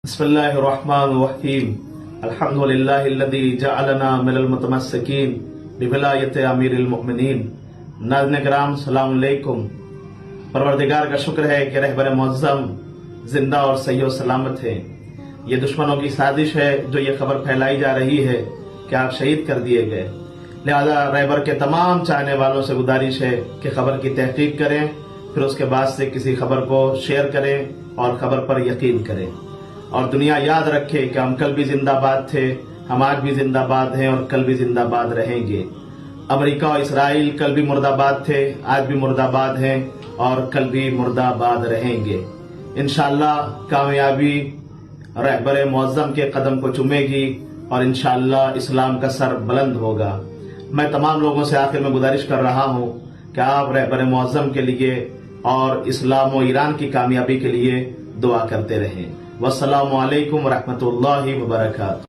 बिस्मिल्लाहिर्रहमानिर्रहीम अल्हम्दुलिल्लाहिल्लज़ी जअलना मिनल मुतमस्सिकीन बिविलायत अमीरिल मुमिनीन। नाज़रीन किराम सलाम अलैकुम। परवरदिगार का शुक्र है कि रहबर मुअज़्ज़म जिंदा और सही और सलामत है। ये दुश्मनों की साजिश है जो ये खबर फैलाई जा रही है कि आप शहीद कर दिए गए। लिहाजा रहबर के तमाम चाहने वालों से गुजारिश है कि खबर की तहकीक करें, फिर उसके बाद से किसी खबर को शेयर करें और खबर पर यकीन करें। और दुनिया याद रखे कि हम कल भी जिंदाबाद थे, हम आज भी जिंदाबाद हैं और कल भी जिंदाबाद रहेंगे। अमेरिका और इसराइल कल भी मुर्दाबाद थे, आज भी मुर्दाबाद हैं और कल भी मुर्दाबाद रहेंगे। इंशाअल्लाह कामयाबी रहबर मुअज़्ज़म के कदम को चूमेगी और इंशाअल्लाह इस्लाम का सर बुलंद होगा। मैं तमाम लोगों से आखिर में गुजारिश कर रहा हूँ कि आप रहबर मुअज़्ज़म के लिए और इस्लाम और ईरान की कामयाबी के लिए दुआ करते रहें। वस्सलामु अलैकुम व रहमतुल्लाहि व बरकातहू।